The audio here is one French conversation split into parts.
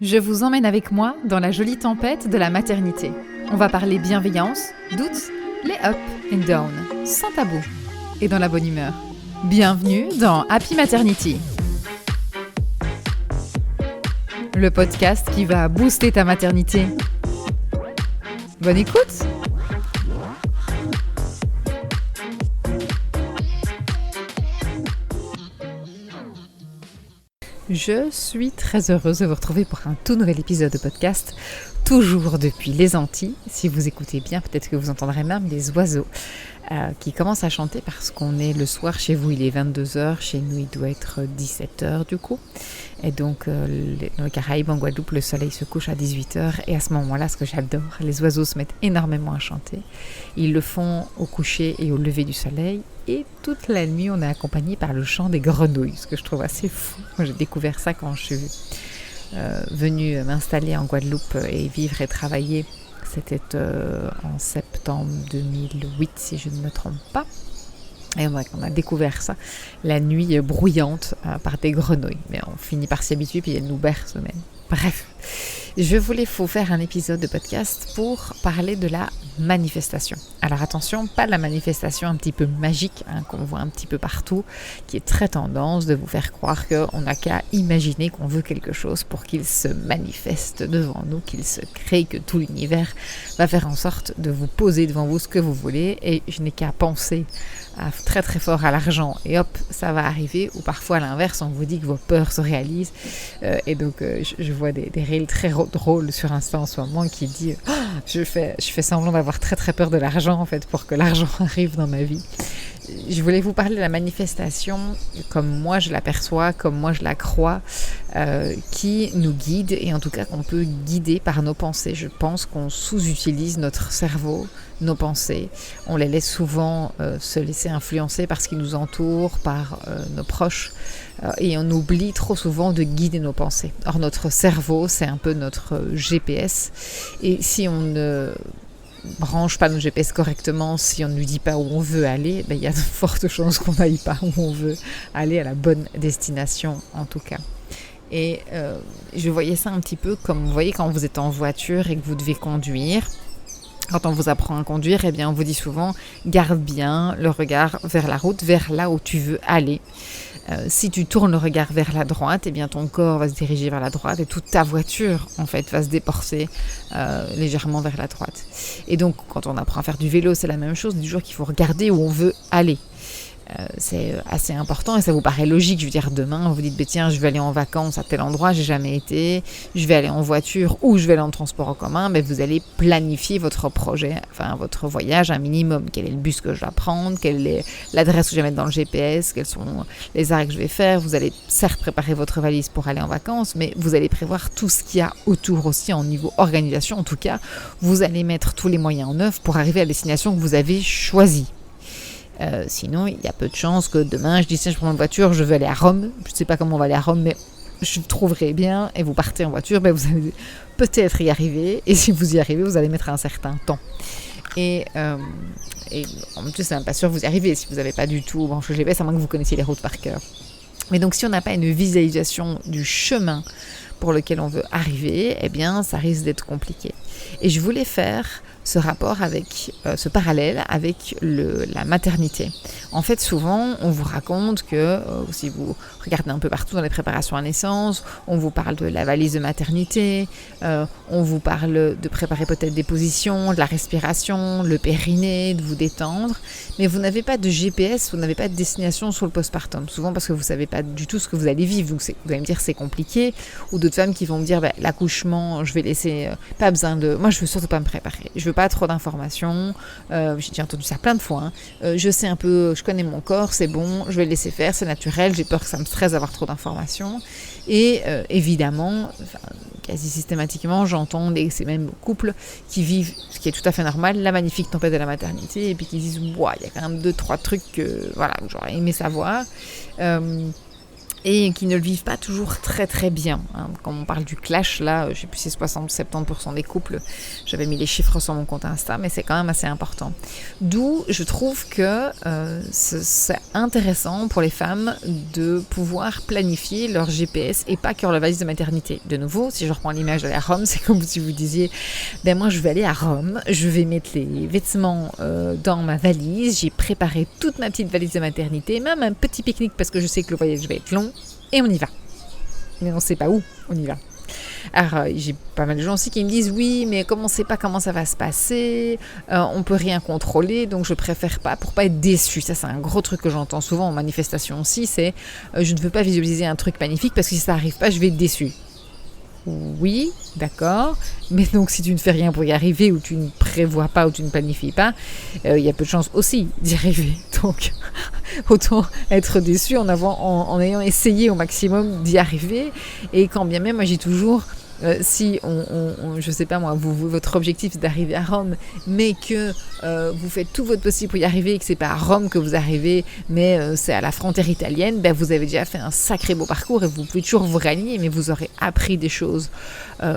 Je vous emmène avec moi dans la jolie tempête de la maternité. On va parler bienveillance, doutes, les up and down, sans tabou et dans la bonne humeur. Bienvenue dans Happy Maternity, le podcast qui va booster ta maternité. Bonne écoute! Je suis très heureuse de vous retrouver pour un tout nouvel épisode de podcast, toujours depuis les Antilles. Si vous écoutez bien, peut-être que vous entendrez même des oiseaux qui commencent à chanter parce qu'on est le soir, chez vous il est 22h, chez nous il doit être 17h du coup. Et donc dans les Caraïbes, en Guadeloupe, le soleil se couche à 18h et à ce moment-là, ce que j'adore, les oiseaux se mettent énormément à chanter. Ils le font au coucher et au lever du soleil. Et toute la nuit, on est accompagné par le chant des grenouilles, ce que je trouve assez fou. Moi, j'ai découvert ça quand je suis venue m'installer en Guadeloupe et vivre et travailler. C'était en septembre 2008, si je ne me trompe pas. Et on a découvert ça, la nuit bruyante par des grenouilles. Mais on finit par s'y habituer, puis elles nous bercent même. Bref, je voulais vous faire un épisode de podcast pour parler de la manifestation. Alors attention, pas la manifestation un petit peu magique qu'on voit un petit peu partout, qui est très tendance de vous faire croire qu'on n'a qu'à imaginer qu'on veut quelque chose pour qu'il se manifeste devant nous, qu'il se crée, que tout l'univers va faire en sorte de vous poser devant vous ce que vous voulez. Et je n'ai qu'à penser très très fort à l'argent et hop, ça va arriver. Ou parfois à l'inverse, on vous dit que vos peurs se réalisent. Et donc je vois des reels très drôles sur Insta en ce moment qui dit je fais semblant d'avoir très très peur de l'argent en fait pour que l'argent arrive dans ma vie. Je voulais vous parler de la manifestation comme moi je l'aperçois, comme moi je la crois, qui nous guide et en tout cas qu'on peut guider par nos pensées. Je pense qu'on sous-utilise notre cerveau, nos pensées. On les laisse souvent se laisser influencer par ce qui nous entoure, par nos proches, et on oublie trop souvent de guider nos pensées. Or notre cerveau, c'est un peu notre GPS, et si on ne branche pas nos GPS correctement, si on ne lui dit pas où on veut aller, il y a de fortes chances qu'on n'aille pas où on veut aller, à la bonne destination en tout cas. Et je voyais ça un petit peu comme, vous voyez, quand vous êtes en voiture et que vous devez conduire. Quand on vous apprend à conduire, on vous dit souvent « garde bien le regard vers la route, vers là où tu veux aller ». Si tu tournes le regard vers la droite, ton corps va se diriger vers la droite et toute ta voiture en fait va se déporter légèrement vers la droite. Et donc quand on apprend à faire du vélo, c'est la même chose, toujours qu'il faut regarder où on veut aller. C'est assez important et ça vous paraît logique. Je veux dire, demain vous dites tiens, je vais aller en vacances à tel endroit, j'ai jamais été, je vais aller en voiture ou je vais aller en transport en commun, vous allez planifier votre projet, enfin votre voyage un minimum. Quel est le bus que je dois prendre, quelle est l'adresse que je vais mettre dans le GPS, quels sont les arrêts que je vais faire. Vous allez certes préparer votre valise pour aller en vacances, mais vous allez prévoir tout ce qu'il y a autour aussi en niveau organisation. En tout cas, vous allez mettre tous les moyens en œuvre pour arriver à la destination que vous avez choisie. Sinon, il y a peu de chances que demain, je dis tiens, je prends une voiture, je vais aller à Rome. Je ne sais pas comment on va aller à Rome, mais je trouverai bien. Et vous partez en voiture, vous allez peut-être y arriver. Et si vous y arrivez, vous allez mettre un certain temps. Et en plus, c'est même pas sûr que vous y arrivez si vous n'avez pas du tout branché le GPS, à moins que vous connaissiez les routes par cœur. Mais donc, si on n'a pas une visualisation du chemin pour lequel on veut arriver, ça risque d'être compliqué. Et je voulais faire ce rapport avec, ce parallèle avec la maternité. En fait, souvent, on vous raconte que, si vous regardez un peu partout dans les préparations à naissance, on vous parle de la valise de maternité, on vous parle de préparer peut-être des positions, de la respiration, le périnée, de vous détendre, mais vous n'avez pas de GPS, vous n'avez pas de destination sur le postpartum, souvent parce que vous ne savez pas du tout ce que vous allez vivre, donc vous allez me dire c'est compliqué, ou d'autres femmes qui vont me dire l'accouchement, je vais laisser, pas besoin de... Moi, je veux surtout pas me préparer, je veux pas trop d'informations, j'ai entendu ça plein de fois, je sais un peu, je connais mon corps, c'est bon, je vais le laisser faire, c'est naturel, j'ai peur que ça me stresse d'avoir trop d'informations. Et évidemment, quasi systématiquement, j'entends ces mêmes couples qui vivent, ce qui est tout à fait normal, la magnifique tempête de la maternité, et puis qui disent il y a quand même 2-3 trucs que j'aurais aimé savoir. et qui ne le vivent pas toujours très très bien. Quand on parle du clash, là, je ne sais plus si c'est 60-70% des couples, j'avais mis les chiffres sur mon compte Insta, mais c'est quand même assez important. D'où je trouve que c'est intéressant pour les femmes de pouvoir planifier leur GPS et pas que leur valise de maternité. De nouveau, si je reprends l'image d'aller à Rome, c'est comme si vous disiez, moi je vais aller à Rome, je vais mettre les vêtements dans ma valise, j'ai préparé toute ma petite valise de maternité, même un petit pique-nique parce que je sais que le voyage va être long, et on y va. Mais on ne sait pas où on y va. Alors, j'ai pas mal de gens aussi qui me disent oui, mais comme on ne sait pas comment ça va se passer, on ne peut rien contrôler, donc je préfère pas pour pas être déçu. Ça, c'est un gros truc que j'entends souvent en manifestation aussi, c'est je ne veux pas visualiser un truc magnifique parce que si ça n'arrive pas, je vais être déçu. Oui, d'accord, mais donc si tu ne fais rien pour y arriver, ou tu ne prévois pas, ou tu ne planifies pas, il y a peu de chances aussi d'y arriver. Donc, autant être déçu en ayant essayé au maximum d'y arriver. Et quand bien même, moi j'ai toujours... si je sais pas moi, votre objectif c'est d'arriver à Rome, mais que vous faites tout votre possible pour y arriver et que c'est pas à Rome que vous arrivez, mais c'est à la frontière italienne, vous avez déjà fait un sacré beau parcours et vous pouvez toujours vous rallier, mais vous aurez appris des choses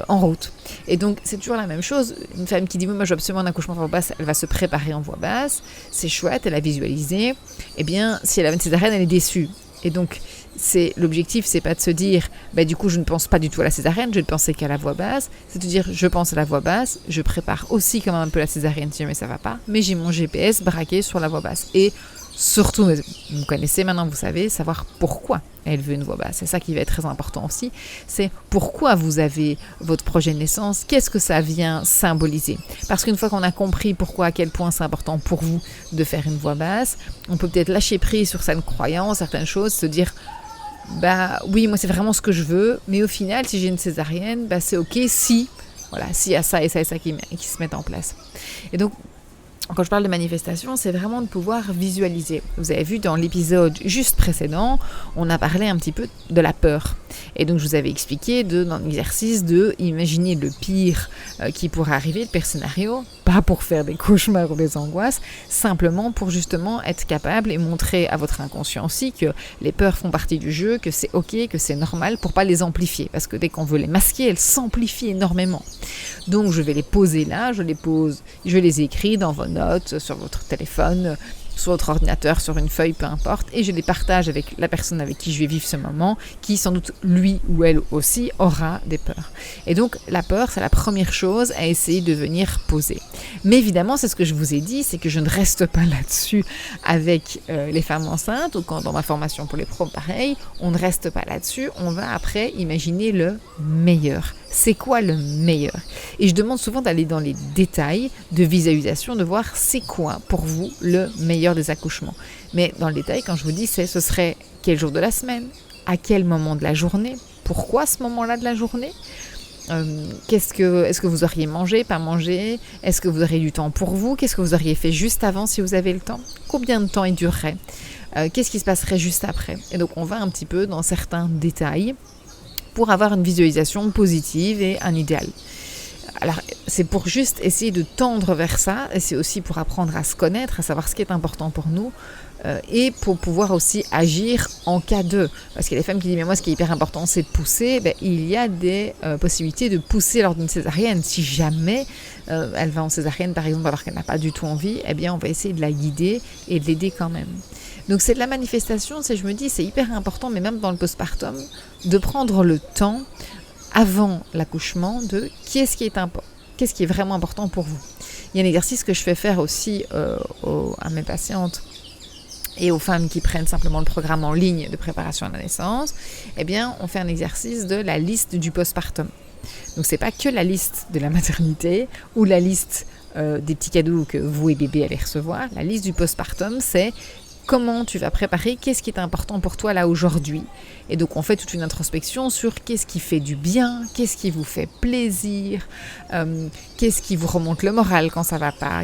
en route. Et donc c'est toujours la même chose. Une femme qui dit moi je veux absolument un accouchement par voie basse, elle va se préparer en voie basse, c'est chouette, elle a visualisé. Eh bien si elle a une césarienne, elle est déçue. Et donc, l'objectif, c'est pas de se dire, du coup, je ne pense pas du tout à la césarienne, je ne pensais qu'à la voie basse. C'est de dire, je pense à la voie basse, je prépare aussi quand même un peu la césarienne si jamais ça va pas, mais j'ai mon GPS braqué sur la voie basse. Et surtout, vous connaissez maintenant, vous savez, savoir pourquoi elle veut une voie basse. C'est ça qui va être très important aussi. C'est pourquoi vous avez votre projet de naissance, qu'est-ce que ça vient symboliser. Parce qu'une fois qu'on a compris pourquoi, à quel point c'est important pour vous de faire une voie basse, on peut peut-être lâcher prise sur certaines croyances, certaines choses, se dire oui, moi c'est vraiment ce que je veux, mais au final, si j'ai une césarienne, c'est ok si, s'il y a ça et ça et ça qui se mettent en place. Et donc, quand je parle de manifestation, c'est vraiment de pouvoir visualiser. Vous avez vu dans l'épisode juste précédent, on a parlé un petit peu de la peur. Et donc je vous avais expliqué dans l'exercice de imaginer le pire qui pourrait arriver, le pire scénario, pas pour faire des cauchemars ou des angoisses, simplement pour justement être capable et montrer à votre inconscient aussi que les peurs font partie du jeu, que c'est ok, que c'est normal, pour pas les amplifier. Parce que dès qu'on veut les masquer, elles s'amplifient énormément. Donc je vais les poser là, je les écris dans vos notes, sur votre téléphone, sur votre ordinateur, sur une feuille, peu importe, et je les partage avec la personne avec qui je vais vivre ce moment, qui sans doute, lui ou elle aussi, aura des peurs. Et donc, la peur, c'est la première chose à essayer de venir poser. Mais évidemment, c'est ce que je vous ai dit, c'est que je ne reste pas là-dessus avec les femmes enceintes, ou quand dans ma formation pour les pros, pareil, on ne reste pas là-dessus, on va après imaginer le meilleur. C'est quoi le meilleur? Et je demande souvent d'aller dans les détails de visualisation, de voir c'est quoi pour vous le meilleur des accouchements. Mais dans le détail, quand je vous dis ce serait quel jour de la semaine, à quel moment de la journée, pourquoi ce moment-là de la journée, est-ce que vous auriez mangé, pas mangé, est-ce que vous auriez du temps pour vous, qu'est-ce que vous auriez fait juste avant si vous avez le temps, combien de temps il durerait, qu'est-ce qui se passerait juste après. Et donc on va un petit peu dans certains détails pour avoir une visualisation positive et un idéal. Alors, c'est pour juste essayer de tendre vers ça, et c'est aussi pour apprendre à se connaître, à savoir ce qui est important pour nous, et pour pouvoir aussi agir en cas de... Parce qu'il y a des femmes qui disent, mais moi, ce qui est hyper important, c'est de pousser. Il y a des possibilités de pousser lors d'une césarienne. Si jamais elle va en césarienne, par exemple, alors qu'elle n'a pas du tout envie, on va essayer de la guider et de l'aider quand même. Donc, c'est de la manifestation, je me dis, c'est hyper important, mais même dans le postpartum, de prendre le temps avant l'accouchement de qu'est-ce qui est vraiment important pour vous. Il y a un exercice que je fais faire aussi à mes patientes et aux femmes qui prennent simplement le programme en ligne de préparation à la naissance. On fait un exercice de la liste du postpartum. Donc c'est pas que la liste de la maternité ou la liste des petits cadeaux que vous et bébé allez recevoir. La liste du postpartum, c'est comment tu vas préparer, qu'est-ce qui est important pour toi là aujourd'hui. Et donc on fait toute une introspection sur qu'est-ce qui fait du bien, qu'est-ce qui vous fait plaisir, qu'est-ce qui vous remonte le moral quand ça va pas,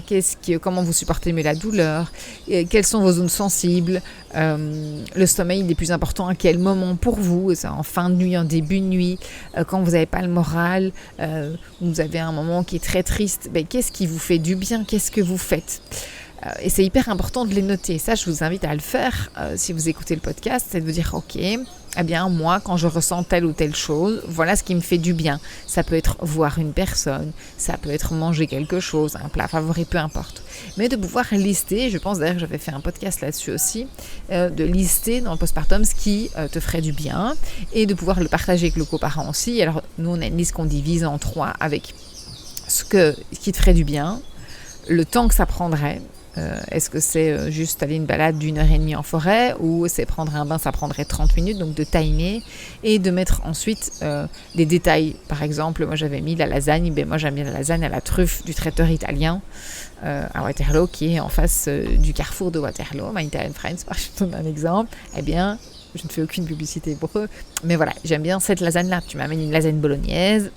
comment vous supportez mieux la douleur, quelles sont vos zones sensibles, le sommeil il est plus important à quel moment pour vous, en fin de nuit, en début de nuit, quand vous n'avez pas le moral, vous avez un moment qui est très triste, qu'est-ce qui vous fait du bien, qu'est-ce que vous faites. Et c'est hyper important de les noter. Ça, je vous invite à le faire si vous écoutez le podcast, c'est de vous dire, ok, eh bien moi, quand je ressens telle ou telle chose, voilà ce qui me fait du bien. Ça peut être voir une personne, ça peut être manger quelque chose, un plat favori, peu importe. Mais de pouvoir lister, je pense d'ailleurs que j'avais fait un podcast là-dessus aussi, de lister dans le postpartum ce qui te ferait du bien et de pouvoir le partager avec le coparent aussi. Alors nous, on a une liste qu'on divise en 3 avec ce qui te ferait du bien, le temps que ça prendrait. Est-ce que c'est juste aller une balade d'1h30 en forêt ou c'est prendre un bain, ça prendrait 30 minutes, donc de timer et de mettre ensuite des détails. Par exemple, moi j'avais mis la lasagne, moi j'aime bien la lasagne à la truffe du traiteur italien à Waterloo qui est en face du carrefour de Waterloo, My Italian Friends, je donne un exemple. Eh bien, je ne fais aucune publicité pour eux, mais voilà, j'aime bien cette lasagne-là. Tu m'amènes une lasagne bolognaise,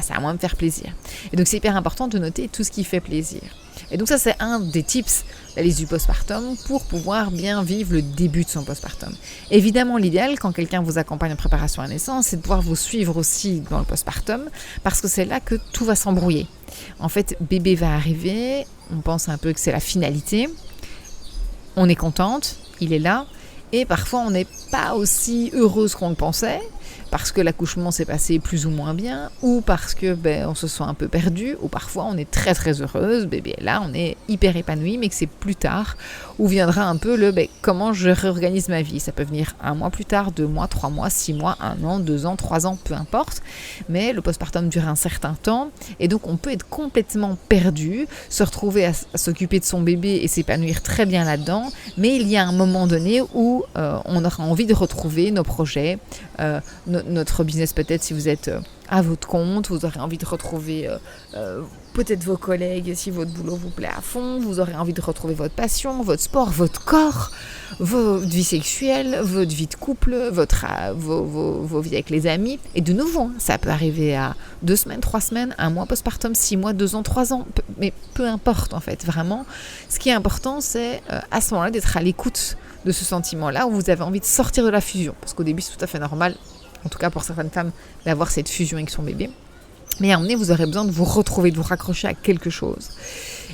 ça va moins me faire plaisir. Et donc c'est hyper important de noter tout ce qui fait plaisir. Et donc ça, c'est un des tips de la liste du postpartum pour pouvoir bien vivre le début de son postpartum. Évidemment, l'idéal, quand quelqu'un vous accompagne en préparation à la naissance, c'est de pouvoir vous suivre aussi dans le postpartum, parce que c'est là que tout va s'embrouiller. En fait, bébé va arriver, on pense un peu que c'est la finalité, on est contente, il est là, et parfois on n'est pas aussi heureuse qu'on le pensait, parce que l'accouchement s'est passé plus ou moins bien, ou parce que on se sent un peu perdu, ou parfois on est très très heureuse, bébé est là, on est hyper épanoui, mais que c'est plus tard où viendra un peu le comment je réorganise ma vie. Ça peut venir 1 mois plus tard, 2 mois, 3 mois, 6 mois, 1 an, 2 ans, 3 ans, peu importe, mais le postpartum dure un certain temps, et donc on peut être complètement perdu, se retrouver à s'occuper de son bébé et s'épanouir très bien là-dedans, mais il y a un moment donné où on aura envie de retrouver nos projets, notre business peut-être si vous êtes à votre compte, vous aurez envie de retrouver peut-être vos collègues si votre boulot vous plaît à fond, vous aurez envie de retrouver votre passion, votre sport, votre corps, votre vie sexuelle, votre vie de couple, vos vies avec les amis. Et de nouveau, ça peut arriver à 2 semaines, 3 semaines, 1 mois postpartum, 6 mois, 2 ans, 3 ans, mais peu importe en fait, vraiment. Ce qui est important, c'est à ce moment-là d'être à l'écoute de ce sentiment-là où vous avez envie de sortir de la fusion. Parce qu'au début, c'est tout à fait normal, en tout cas pour certaines femmes, d'avoir cette fusion avec son bébé. Mais à un moment donné, vous aurez besoin de vous retrouver, de vous raccrocher à quelque chose.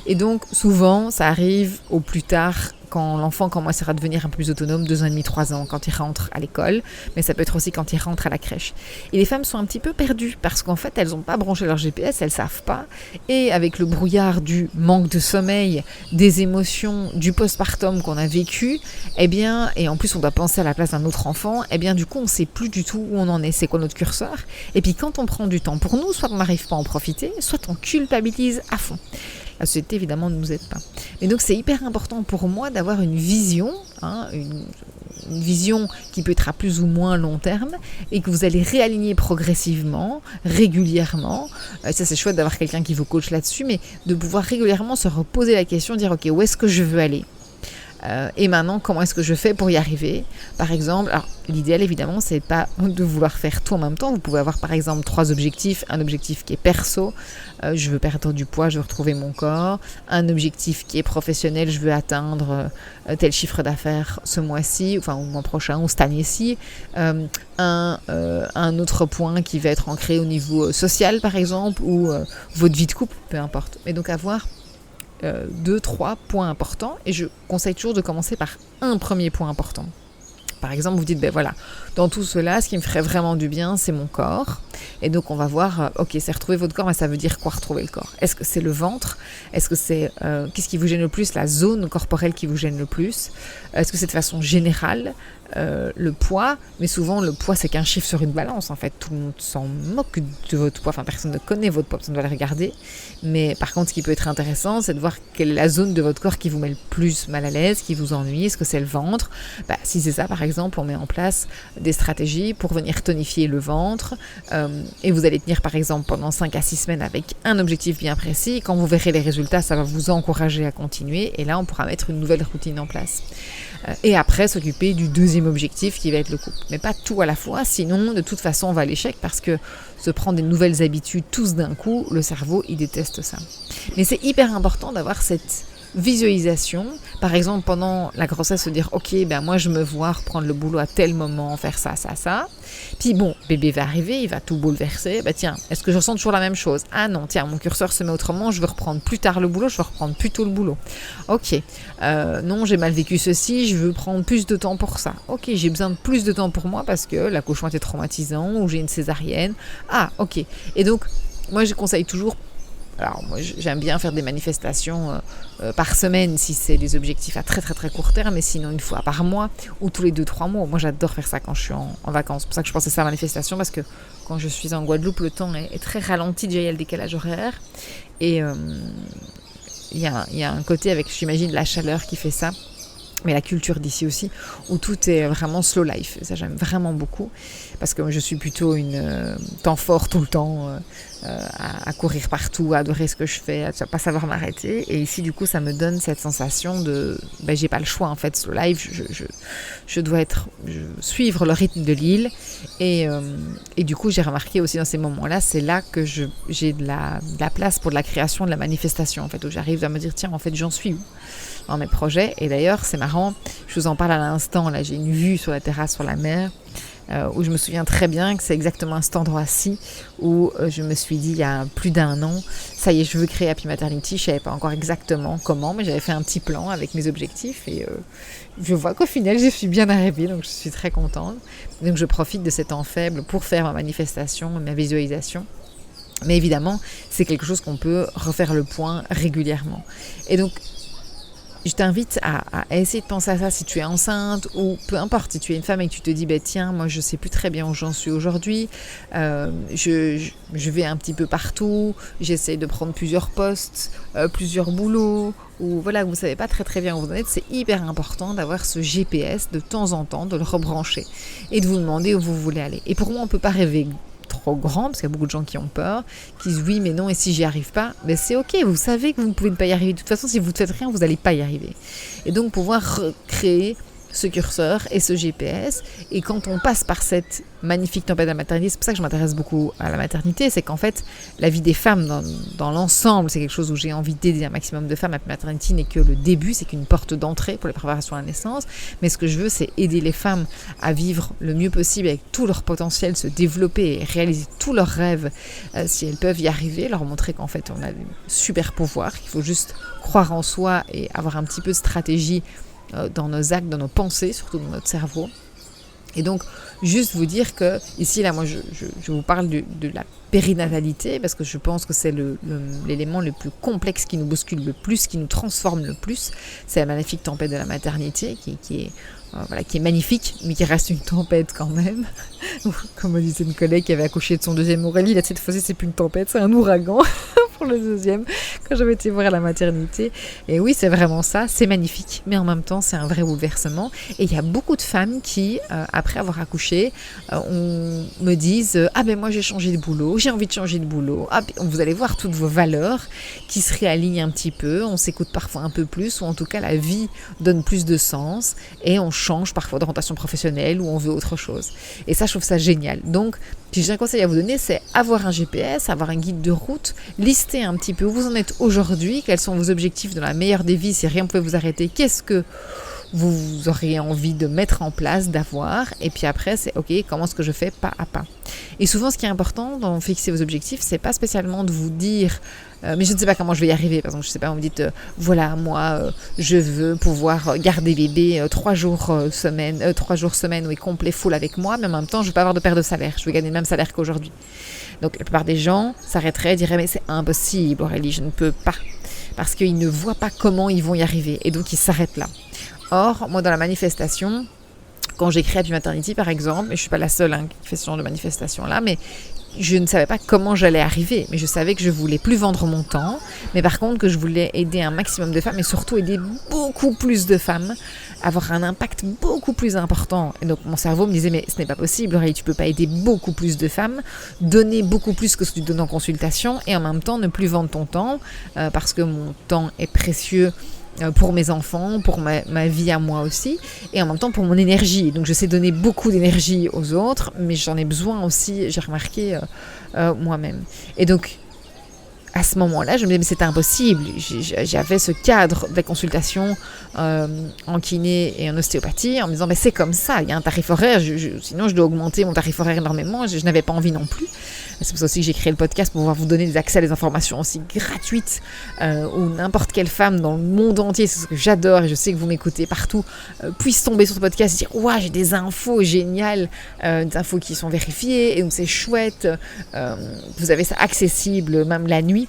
Et donc, souvent, ça arrive au plus tard, quand l'enfant commencera à devenir un peu plus autonome, 2 ans et demi, 3 ans, quand il rentre à l'école, mais ça peut être aussi quand il rentre à la crèche. Et les femmes sont un petit peu perdues, parce qu'en fait, elles n'ont pas branché leur GPS, elles ne savent pas. Et avec le brouillard du manque de sommeil, des émotions, du postpartum qu'on a vécu, et en plus on doit penser à la place d'un autre enfant, du coup on ne sait plus du tout où on en est, c'est quoi notre curseur. Et puis quand on prend du temps pour nous, soit on n'arrive pas à en profiter, soit on culpabilise à fond. La société, évidemment, ne nous aide pas. Et donc, c'est hyper important pour moi d'avoir une vision, une vision qui peut être à plus ou moins long terme, et que vous allez réaligner progressivement, régulièrement. Ça, c'est chouette d'avoir quelqu'un qui vous coach là-dessus, mais de pouvoir régulièrement se reposer la question, dire, OK, où est-ce que je veux aller ? Et maintenant, comment est-ce que je fais pour y arriver ? Par exemple, alors l'idéal évidemment, c'est pas de vouloir faire tout en même temps. Vous pouvez avoir par exemple 3 objectifs. Un objectif qui est perso, je veux perdre du poids, je veux retrouver mon corps. Un objectif qui est professionnel, je veux atteindre tel chiffre d'affaires ce mois-ci, enfin au mois prochain ou cette année-ci. Un autre point qui va être ancré au niveau social par exemple, ou votre vie de couple, peu importe. Mais donc avoir 2, 3 points importants, et je conseille toujours de commencer par un premier point important. Par exemple, vous dites, dans tout cela, ce qui me ferait vraiment du bien, c'est mon corps. Et donc, on va voir, ok, c'est retrouver votre corps, mais ça veut dire quoi retrouver le corps ? Est-ce que c'est le ventre ? Est-ce que c'est, qu'est-ce qui vous gêne le plus ? La zone corporelle qui vous gêne le plus ? Est-ce que c'est de façon générale ? Le poids, mais souvent le poids c'est qu'un chiffre sur une balance en fait, tout le monde s'en moque de votre poids, enfin personne ne connaît votre poids, personne ne doit le regarder, mais par contre ce qui peut être intéressant c'est de voir quelle est la zone de votre corps qui vous met le plus mal à l'aise, qui vous ennuie, est-ce que c'est le ventre ? Si c'est ça par exemple, on met en place des stratégies pour venir tonifier le ventre, et vous allez tenir par exemple pendant 5 à 6 semaines avec un objectif bien précis, quand vous verrez les résultats ça va vous encourager à continuer, et là on pourra mettre une nouvelle routine en place. Et après s'occuper du deuxième objectif qui va être le couple. Mais pas tout à la fois, sinon de toute façon on va à l'échec, parce que se prendre des nouvelles habitudes tous d'un coup, le cerveau il déteste ça. Mais c'est hyper important d'avoir cette visualisation, par exemple pendant la grossesse, se dire ok, ben moi je me vois reprendre le boulot à tel moment, faire ça, ça, ça. Puis bon, bébé va arriver, il va tout bouleverser. Ben tiens, est-ce que je ressens toujours la même chose? Ah non, tiens, mon curseur se met autrement, je veux reprendre plus tard le boulot, je veux reprendre plus tôt le boulot. Ok, non, j'ai mal vécu ceci, je veux prendre plus de temps pour ça. Ok, j'ai besoin de plus de temps pour moi parce que l'accouchement était traumatisant ou j'ai une césarienne. Ah, ok. Et donc, moi je conseille toujours. Alors moi j'aime bien faire des manifestations par semaine si c'est des objectifs à très très très court terme, mais sinon une fois par mois ou tous les 2-3 mois. Moi j'adore faire ça quand je suis en vacances. C'est pour ça que je pensais ça à manifestation, parce que quand je suis en Guadeloupe, le temps est très ralenti, déjà il y a le décalage horaire. Et il y a un côté avec, j'imagine, la chaleur qui fait ça. Mais la culture d'ici aussi, où tout est vraiment slow life. Ça, j'aime vraiment beaucoup. Parce que je suis plutôt une temps fort tout le temps, à courir partout, à adorer ce que je fais, à ne pas savoir m'arrêter. Et ici, du coup, ça me donne cette sensation de... j'ai pas le choix, en fait. Slow life, je dois suivre le rythme de l'île. Et du coup, j'ai remarqué aussi dans ces moments-là, c'est là que j'ai de la place pour de la création, de la manifestation, en fait, où j'arrive à me dire, tiens, en fait, j'en suis où dans mes projets. Et d'ailleurs, c'est marrant, je vous en parle à l'instant, là j'ai une vue sur la terrasse, sur la mer, où je me souviens très bien que c'est exactement à cet endroit-ci où je me suis dit il y a plus d'1 an, ça y est, je veux créer Happy Maternity. Je ne savais pas encore exactement comment, mais j'avais fait un petit plan avec mes objectifs et je vois qu'au final j'y suis bien arrivée, donc je suis très contente. Donc je profite de ces temps faibles pour faire ma manifestation, ma visualisation. Mais évidemment, c'est quelque chose qu'on peut refaire le point régulièrement. Et donc, je t'invite à essayer de penser à ça si tu es enceinte ou peu importe, si tu es une femme et que tu te dis tiens, moi je sais plus très bien où j'en suis aujourd'hui, je vais un petit peu partout, j'essaie de prendre plusieurs postes, plusieurs boulots, ou voilà, vous ne savez pas très très bien où vous en êtes. C'est hyper important d'avoir ce GPS de temps en temps, de le rebrancher et de vous demander où vous voulez aller. Et pour moi, on ne peut pas rêver trop grand, parce qu'il y a beaucoup de gens qui ont peur, qui disent oui mais non, et si j'y arrive pas, mais c'est ok, vous savez que vous ne pouvez pas y arriver. De toute façon, si vous ne faites rien, vous n'allez pas y arriver. Et donc pouvoir recréer ce curseur et ce GPS, et quand on passe par cette magnifique tempête de la maternité, c'est pour ça que je m'intéresse beaucoup à la maternité, c'est qu'en fait la vie des femmes dans l'ensemble, c'est quelque chose où j'ai envie d'aider un maximum de femmes. La maternité n'est que le début, c'est qu'une porte d'entrée pour les préparations à la naissance, mais ce que je veux, c'est aider les femmes à vivre le mieux possible avec tout leur potentiel, se développer et réaliser tous leurs rêves, si elles peuvent y arriver, leur montrer qu'en fait on a des super pouvoirs, qu'il faut juste croire en soi et avoir un petit peu de stratégie dans nos actes, dans nos pensées, surtout dans notre cerveau. Et donc, juste vous dire que, ici, là, moi, je vous parle de la périnatalité, parce que je pense que c'est l'élément le plus complexe qui nous bouscule le plus, qui nous transforme le plus. C'est la magnifique tempête de la maternité, qui est magnifique, mais qui reste une tempête quand même. Comme me disait une collègue qui avait accouché de son deuxième Aurélie, là, cette fois-ci, c'est plus une tempête, c'est un ouragan. Pour le deuxième, quand j'avais été voir à la maternité. Et oui, c'est vraiment ça, c'est magnifique, mais en même temps, c'est un vrai bouleversement. Et il y a beaucoup de femmes qui, après avoir accouché, me disent « Ah ben moi j'ai changé de boulot, j'ai envie de changer de boulot. » Vous allez voir toutes vos valeurs qui se réalignent un petit peu, on s'écoute parfois un peu plus, ou en tout cas la vie donne plus de sens, et on change parfois d'orientation professionnelle, ou on veut autre chose. Et ça, je trouve ça génial. Donc, si j'ai un conseil à vous donner, c'est avoir un GPS, avoir un guide de route, lister un petit peu où vous en êtes aujourd'hui, quels sont vos objectifs dans la meilleure des vies, si rien ne pouvait vous arrêter, qu'est-ce que vous auriez envie de mettre en place, d'avoir, et puis après c'est ok, comment est-ce que je fais pas à pas. Et souvent ce qui est important dans fixer vos objectifs, c'est pas spécialement de vous dire mais je ne sais pas comment je vais y arriver. Par exemple, je sais pas, vous me dites voilà, moi je veux pouvoir garder bébé 3 jours semaine oui, complet full avec moi, mais en même temps je veux pas avoir de perte de salaire, je veux gagner le même salaire qu'aujourd'hui. Donc la plupart des gens s'arrêteraient et diraient mais c'est impossible Aurélie, je ne peux pas, parce qu'ils ne voient pas comment ils vont y arriver, et donc ils s'arrêtent là. Or, moi dans la manifestation, quand j'ai créé Happy Maternity par exemple, et je ne suis pas la seule qui fait ce genre de manifestation là, mais je ne savais pas comment j'allais arriver, mais je savais que je voulais plus vendre mon temps, mais par contre que je voulais aider un maximum de femmes, et surtout aider beaucoup plus de femmes, avoir un impact beaucoup plus important. Et donc mon cerveau me disait mais ce n'est pas possible Aurélie, tu peux pas aider beaucoup plus de femmes, donner beaucoup plus que ce que tu donnes en consultation, et en même temps ne plus vendre ton temps, parce que mon temps est précieux pour mes enfants, pour ma vie à moi aussi, et en même temps pour mon énergie. Donc je sais donner beaucoup d'énergie aux autres, mais j'en ai besoin aussi, j'ai remarqué moi-même. Et donc à ce moment-là, je me disais, mais c'était impossible. J'avais ce cadre de la consultation en kiné et en ostéopathie en me disant, mais c'est comme ça, il y a un tarif horaire, sinon je dois augmenter mon tarif horaire énormément, je n'avais pas envie non plus. C'est pour ça aussi que j'ai créé le podcast pour pouvoir vous donner des accès à des informations aussi gratuites où n'importe quelle femme dans le monde entier, c'est ce que j'adore et je sais que vous m'écoutez partout, puisse tomber sur ce podcast et dire, ouah, j'ai des infos géniales, des infos qui sont vérifiées et donc c'est chouette, vous avez ça accessible même la nuit.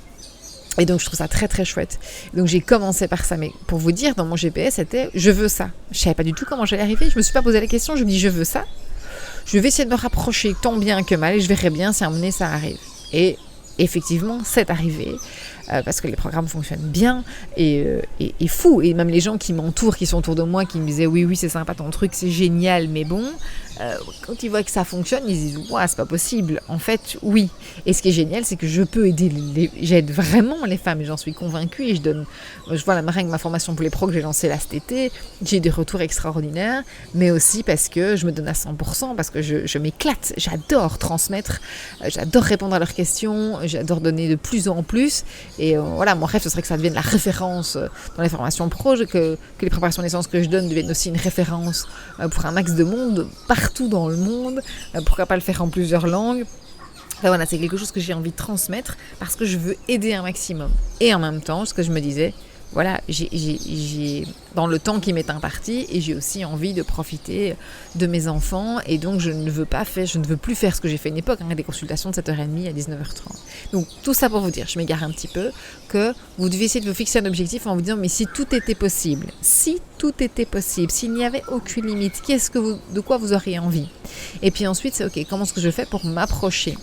Et donc je trouve ça très très chouette. Donc j'ai commencé par ça, mais pour vous dire, dans mon GPS c'était je veux ça. Je savais pas du tout comment j'allais arriver, je me suis pas posé la question, je me dis je veux ça. Je vais essayer de me rapprocher tant bien que mal et je verrai bien si à un moment donné ça arrive. Et effectivement c'est arrivé parce que les programmes fonctionnent bien et fou. Et même les gens qui m'entourent, qui sont autour de moi, qui me disaient oui c'est sympa ton truc, c'est génial, mais bon, quand ils voient que ça fonctionne, ils disent ouah, c'est pas possible. En fait, oui. Et ce qui est génial, c'est que je peux aider, j'aide vraiment les femmes et j'en suis convaincue. Et je vois la meringue, ma formation pour les pros que j'ai lancée là cet été, j'ai des retours extraordinaires, mais aussi parce que je me donne à 100%, parce que je m'éclate, j'adore transmettre, j'adore répondre à leurs questions, j'adore donner de plus en plus. Et voilà, mon rêve, ce serait que ça devienne la référence dans les formations pro, que les préparations naissance que je donne deviennent aussi une référence pour un max de monde, partout dans le monde, pourquoi pas le faire en plusieurs langues. Enfin, voilà, c'est quelque chose que j'ai envie de transmettre parce que je veux aider un maximum. Et en même temps, ce que je me disais, voilà, j'ai dans le temps qui m'est imparti et j'ai aussi envie de profiter de mes enfants et donc je ne veux plus faire ce que j'ai fait à une époque, des consultations de 7h30 à 19h30. Donc tout ça pour vous dire, je m'égare un petit peu, que vous devez essayer de vous fixer un objectif en vous disant mais si tout était possible, s'il n'y avait aucune limite, de quoi vous auriez envie? Et puis ensuite c'est ok, comment est-ce que je fais pour m'approcher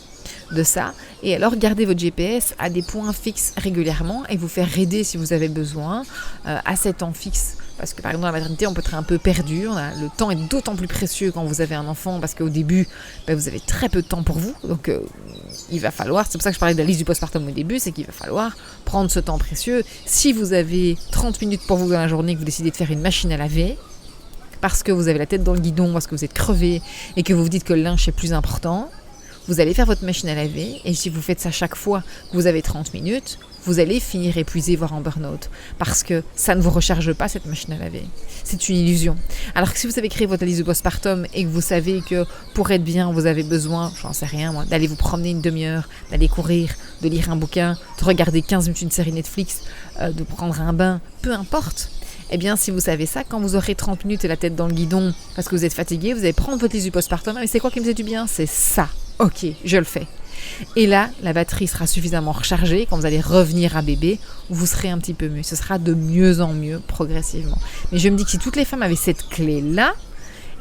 de ça, et alors gardez votre GPS à des points fixes régulièrement et vous faire aider si vous avez besoin à ces temps fixes. Parce que par exemple dans la maternité on peut être un peu perdu, le temps est d'autant plus précieux quand vous avez un enfant parce qu'au début vous avez très peu de temps pour vous, donc il va falloir, c'est pour ça que je parlais de la liste du postpartum au début, c'est qu'il va falloir prendre ce temps précieux. Si vous avez 30 minutes pour vous dans la journée, que vous décidez de faire une machine à laver parce que vous avez la tête dans le guidon, parce que vous êtes crevé et que vous vous dites que le linge est plus important, vous allez faire votre machine à laver et si vous faites ça chaque fois que vous avez 30 minutes, vous allez finir épuisé, voire en burn-out. Parce que ça ne vous recharge pas, cette machine à laver. C'est une illusion. Alors que si vous avez créé votre liste de postpartum et que vous savez que pour être bien, vous avez besoin, j'en sais rien moi, d'aller vous promener une demi-heure, d'aller courir, de lire un bouquin, de regarder 15 minutes une série Netflix, de prendre un bain, peu importe. Eh bien, si vous savez ça, quand vous aurez 30 minutes et la tête dans le guidon parce que vous êtes fatigué, vous allez prendre votre liste du postpartum. Mais c'est quoi qui me fait du bien? C'est ça. Ok, je le fais. Et là, la batterie sera suffisamment rechargée. Quand vous allez revenir à bébé, vous serez un petit peu mieux. Ce sera de mieux en mieux progressivement. Mais je me dis que si toutes les femmes avaient cette clé-là,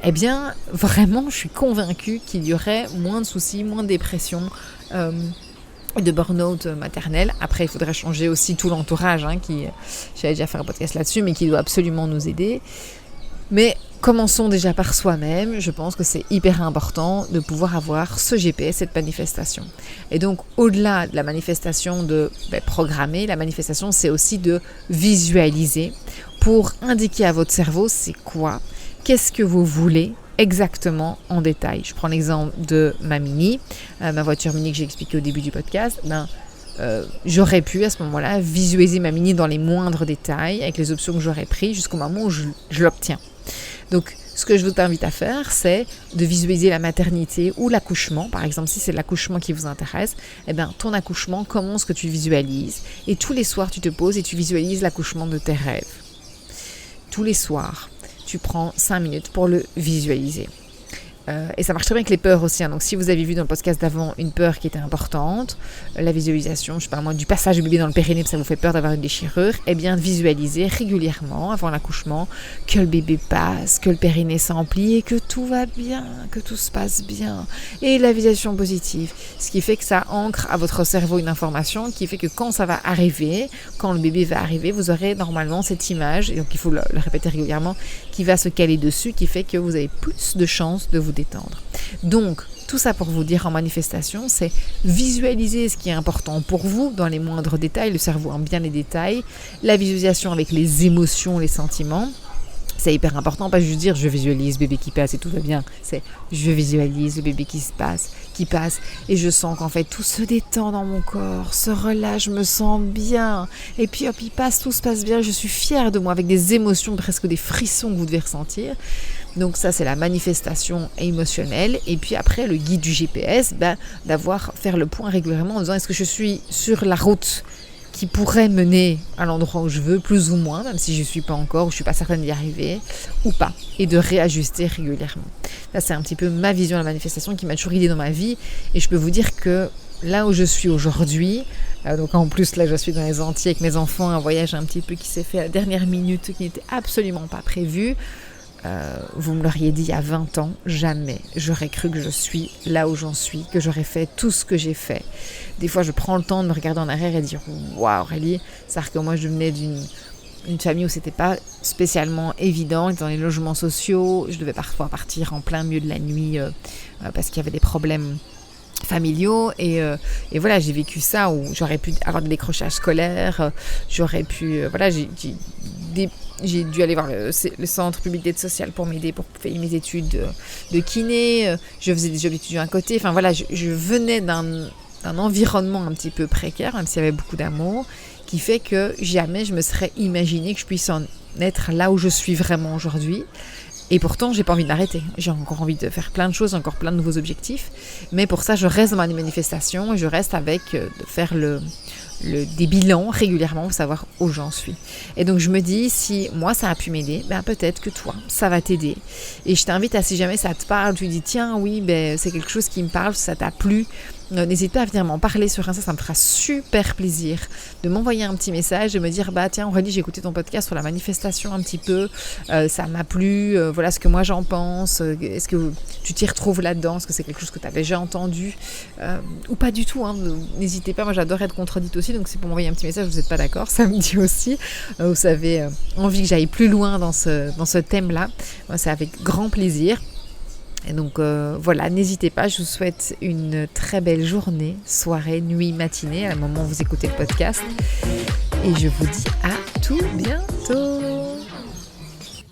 eh bien, vraiment, je suis convaincue qu'il y aurait moins de soucis, moins de dépression, de burn-out maternel. Après, il faudrait changer aussi tout l'entourage, j'avais déjà fait un podcast là-dessus, mais qui doit absolument nous aider. Mais commençons déjà par soi-même. Je pense que c'est hyper important de pouvoir avoir ce GPS, cette manifestation. Et donc, au-delà de la manifestation de programmer, la manifestation, c'est aussi de visualiser pour indiquer à votre cerveau c'est quoi, qu'est-ce que vous voulez exactement en détail. Je prends l'exemple de ma Mini, ma voiture Mini que j'ai expliqué au début du podcast. J'aurais pu à ce moment-là visualiser ma Mini dans les moindres détails avec les options que j'aurais prises jusqu'au moment où je l'obtiens. Donc, ce que je vous invite à faire, c'est de visualiser la maternité ou l'accouchement. Par exemple, si c'est l'accouchement qui vous intéresse, ton accouchement, comment est-ce que tu le visualises? Et tous les soirs, tu te poses et tu visualises l'accouchement de tes rêves. Tous les soirs, tu prends 5 minutes pour le visualiser. Et ça marche très bien avec les peurs aussi. Donc, si vous avez vu dans le podcast d'avant une peur qui était importante, la visualisation, je sais pas moi, du passage du bébé dans le périnée, parce que ça vous fait peur d'avoir une déchirure, eh bien, visualisez régulièrement avant l'accouchement que le bébé passe, que le périnée s'emplit et que tout va bien, que tout se passe bien. Et la visualisation positive, ce qui fait que ça ancre à votre cerveau une information qui fait que quand ça va arriver, quand le bébé va arriver, vous aurez normalement cette image, et donc il faut le répéter régulièrement, qui va se caler dessus, qui fait que vous avez plus de chances de vous détendre. Donc, tout ça pour vous dire en manifestation, c'est visualiser ce qui est important pour vous dans les moindres détails. Le cerveau aime bien les détails. La visualisation avec les émotions, les sentiments. C'est hyper important, pas juste dire je visualise le bébé qui passe et tout va bien. C'est je visualise le bébé qui passe et je sens qu'en fait tout se détend dans mon corps, se relâche, je me sens bien. Et puis hop, il passe, tout se passe bien, je suis fière de moi avec des émotions, presque des frissons que vous devez ressentir. Donc ça c'est la manifestation émotionnelle. Et puis après le guide du GPS, faire le point régulièrement en disant est-ce que je suis sur la route qui pourrait mener à l'endroit où je veux, plus ou moins, même si je ne suis pas encore, ou je ne suis pas certaine d'y arriver, ou pas, et de réajuster régulièrement. Là, c'est un petit peu ma vision de la manifestation qui m'a toujours guidée dans ma vie, et je peux vous dire que là où je suis aujourd'hui, donc en plus là je suis dans les Antilles avec mes enfants, un voyage un petit peu qui s'est fait à la dernière minute, qui n'était absolument pas prévu. Vous me l'auriez dit il y a 20 ans, jamais j'aurais cru que je suis là où j'en suis, que j'aurais fait tout ce que j'ai fait. Des fois je prends le temps de me regarder en arrière et de dire waouh Aurélie, c'est-à-dire que moi je venais d'une famille où c'était pas spécialement évident, dans les logements sociaux, je devais parfois partir en plein milieu de la nuit parce qu'il y avait des problèmes familiaux et voilà, j'ai vécu ça où j'aurais pu avoir des décrochages scolaires, j'aurais pu j'ai dû aller voir le centre public d'aide sociale pour m'aider pour faire mes études de kiné, je faisais des jobs étudiants à côté, enfin voilà, je venais d'un environnement un petit peu précaire, même s'il y avait beaucoup d'amour, qui fait que jamais je me serais imaginé que je puisse en être là où je suis vraiment aujourd'hui. Et pourtant, j'ai pas envie de l'arrêter. J'ai encore envie de faire plein de choses, encore plein de nouveaux objectifs. Mais pour ça, je reste dans ma manifestation et je reste avec de faire des bilans régulièrement pour savoir où j'en suis. Et donc, je me dis, si moi, ça a pu m'aider, peut-être que toi, ça va t'aider. Et je t'invite à, si jamais ça te parle, tu dis, tiens, oui, c'est quelque chose qui me parle, ça t'a plu, n'hésite pas à venir m'en parler sur Insta, ça me fera super plaisir de m'envoyer un petit message, de me dire tiens Aurélie, j'ai écouté ton podcast sur la manifestation un petit peu, ça m'a plu, voilà ce que moi j'en pense, est-ce que tu t'y retrouves là-dedans, est-ce que c'est quelque chose que tu avais déjà entendu ou pas du tout, n'hésitez pas, moi j'adore être contredite aussi, donc c'est pour m'envoyer un petit message, vous n'êtes pas d'accord, ça me dit aussi, vous avez envie que j'aille plus loin dans ce thème-là, moi c'est avec grand plaisir. Et donc voilà, n'hésitez pas, je vous souhaite une très belle journée, soirée, nuit, matinée, à un moment où vous écoutez le podcast. Et je vous dis à tout bientôt.